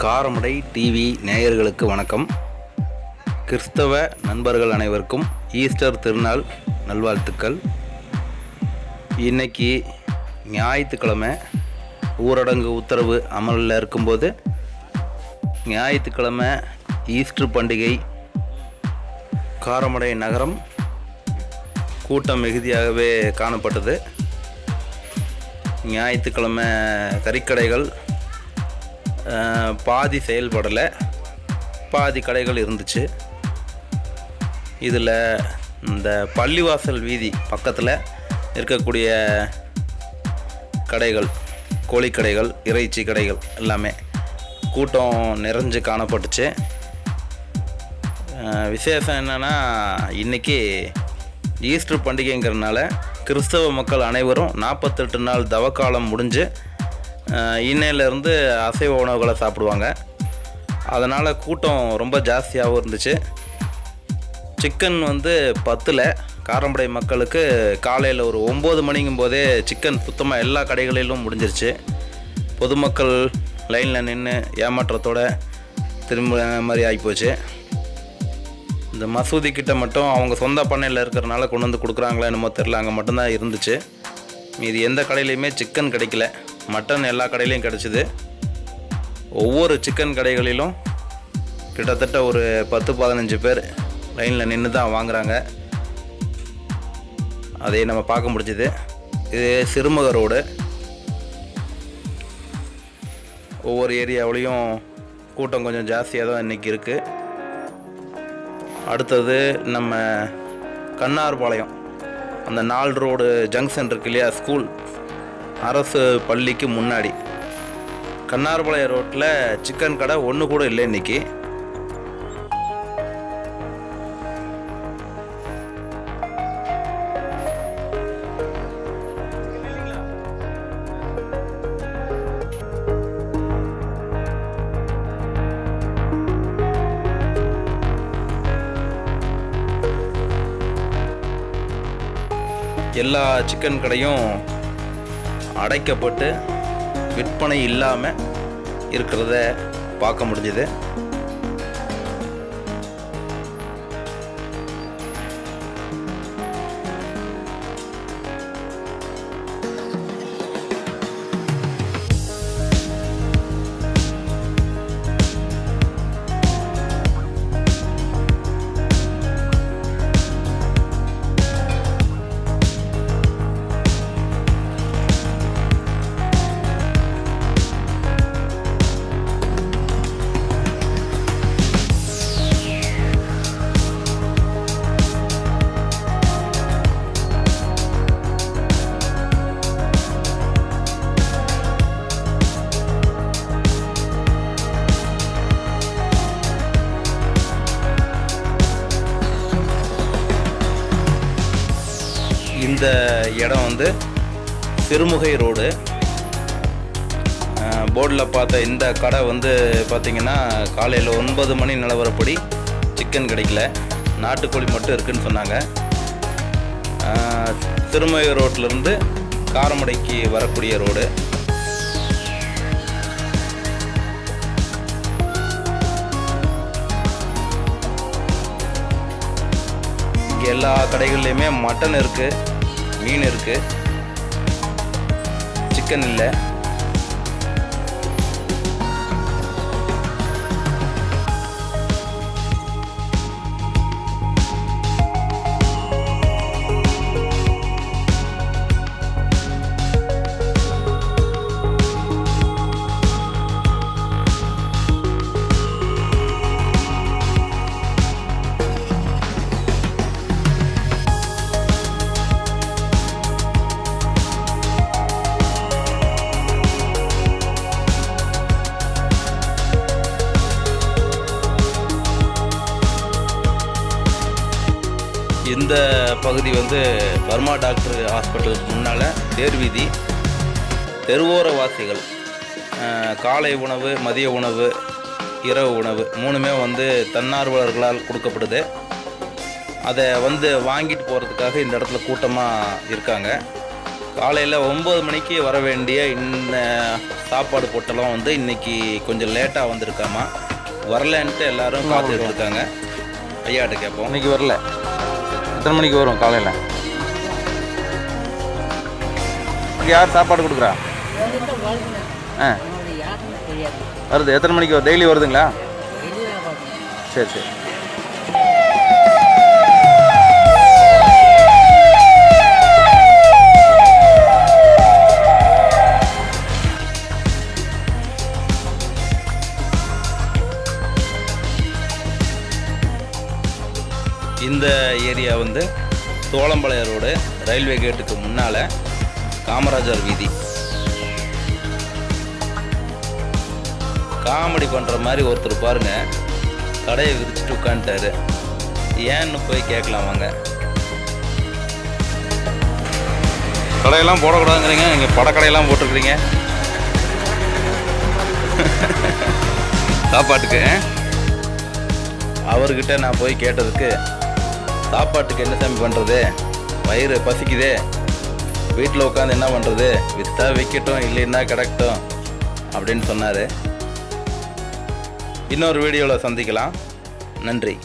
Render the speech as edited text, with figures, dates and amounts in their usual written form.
Karamadai TV நேயர்களுக்கு வணக்கம். கிறிஸ்தவ நண்பர்கள் அனைவருக்கும் ஈஸ்டர் திருநாள் நல்வாழ்த்துக்கள். இன்னைக்கு ஞாயிற்றுக்கிழமை ஊரடங்கு உத்தரவு அமலில் இருக்கும்போது ஞாயிற்றுக்கிழமை ஈஸ்டர் பண்டிகை காரமடை நகரம் கூட்டம் மிகுதியாகவே காணப்பட்டது. ஞாயிற்றுக்கிழமை கறிக்கடைகள் பாதி செயல்படலை, பாதி கடைகள் இருந்துச்சு. இதில் இந்த பள்ளிவாசல் வீதி பக்கத்தில் இருக்கக்கூடிய கடைகள், கோழிக்கடைகள், இறைச்சி கடைகள் எல்லாமே கூட்டம் நிறைஞ்சு காணப்பட்டுச்சு. விசேஷம் என்னென்னா, இன்றைக்கி ஈஸ்டர் பண்டிகைங்கிறதுனால கிறிஸ்தவ மக்கள் அனைவரும் 48 நாள் தவக்காலம் முடிஞ்சு இன்னையிலேருந்து அசைவ உணவுகளை சாப்பிடுவாங்க. அதனால் கூட்டம் ரொம்ப ஜாஸ்தியாகவும் இருந்துச்சு. சிக்கன் 10 காரமடை மக்களுக்கு காலையில் ஒரு 9 மணிங்கும் போதே சிக்கன் சுத்தமாக எல்லா கடைகளிலும் முடிஞ்சிருச்சு. பொதுமக்கள் லைனில் நின்று ஏமாற்றத்தோட திரும்ப மாதிரி ஆகிப்போச்சு. இந்த மசூதி கிட்ட மட்டும் அவங்க சொந்த பண்ணையில் இருக்கிறனால கொண்டு வந்து கொடுக்குறாங்களா என்னமோ தெரில, அங்கே மட்டும்தான் இருந்துச்சு. மீதி எந்த கடையிலையுமே சிக்கன் கிடைக்கல. மட்டன் எல்லா கடையிலையும் கிடச்சிது. ஒவ்வொரு சிக்கன் கடைகளிலும் கிட்டத்தட்ட ஒரு 10-15 பேர் லைனில் நின்று தான் வாங்குகிறாங்க. அதை நம்ம பார்க்க முடிஞ்சுது. இது சிறுமுக ரோடு. ஒவ்வொரு ஏரியாவிலையும் கூட்டம் கொஞ்சம் ஜாஸ்தியாக தான் இன்றைக்கி இருக்குது. அடுத்தது நம்ம கண்ணார்பாளையம், அந்த 4 ரோடு ஜங்ஷன் இருக்கு இல்லையா, ஸ்கூல் அரசு பள்ளிக்கு முன்னாடி கண்ணார்பாளையம் ரோட்டில் சிக்கன் கடை ஒன்று கூட இல்லை இன்றைக்கி. எல்லா சிக்கன் கடையும் அடைக்கப்பட்டு விற்பனை இல்லாமல் இருக்கிறத பார்க்க முடிஞ்சுது. இந்த இடம் சிறுமுகை ரோடு. போர்டில் பார்த்த இந்த கடை பார்த்திங்கன்னா காலையில் 9 மணி நிலவரப்படி சிக்கன் கிடைக்கல, நாட்டுக்கோழி மட்டும் இருக்குதுன்னு சொன்னாங்க. சிறுமுகை ரோட்லேருந்து காரமடைக்கு வரக்கூடிய ரோடு. இங்கே எல்லா கடைகள்லையுமே மட்டன் இருக்குது, மீன் இருக்குது, சிக்கன் இல்லை. இந்த பகுதி பர்மா டாக்டர் ஹாஸ்பிட்டலுக்கு முன்னால் தேர்வீதி. தெருவோர வாசிகள் காலை உணவு, மதிய உணவு, இரவு உணவு 3மே தன்னார்வலர்களால் கொடுக்கப்படுது. அதை வாங்கிட்டு போகிறதுக்காக இந்த இடத்துல கூட்டமாக இருக்காங்க. காலையில் 9 மணிக்கு வர வேண்டிய இந்த சாப்பாடு பொட்டலம் வந்து இன்றைக்கி கொஞ்சம் லேட்டாக வந்திருக்காமா. வரலன்ட்டு எல்லோரும் பார்த்துட்டு இருக்காங்க. ஐயாட்ட கேட்போம். இன்றைக்கி வரல, எத்தனை மணிக்கு வரும் காலையில்? யார் சாப்பாடு கொடுக்குறா? வருது. எத்தனை மணிக்கு வரும்? டெய்லி வருதுங்களா? சரி சரி. இந்த ஏரியா வந்து சோளம்பாளையம் ரோடு, ரயில்வே கேட்டுக்கு முன்னால் காமராஜர் வீதி. காமெடி பண்ணுற மாதிரி ஒருத்தர் பாருங்கள், கடையை விரிச்சிட்டு உட்காந்துட்டாரு. ஏன்னு போய் கேட்கலாம் வாங்க. கடையெல்லாம் போடக்கூடாதுங்கிறீங்க, இங்கே படக்கடையெல்லாம் போட்டிருக்கிறீங்க சாப்பாட்டுக்கு. அவர்கிட்ட நான் போய் கேட்டதுக்கு, சாப்பாட்டுக்கு என்ன சாமி பண்ணுறது, வயிறு பசிக்குதே, வீட்டில் உட்காந்து என்ன பண்ணுறது, விற்றா விற்கட்டும் இல்லைன்னா கிடக்கட்டும் அப்படின்னு சொன்னார். இன்னொரு வீடியோவில் சந்திக்கலாம். நன்றி.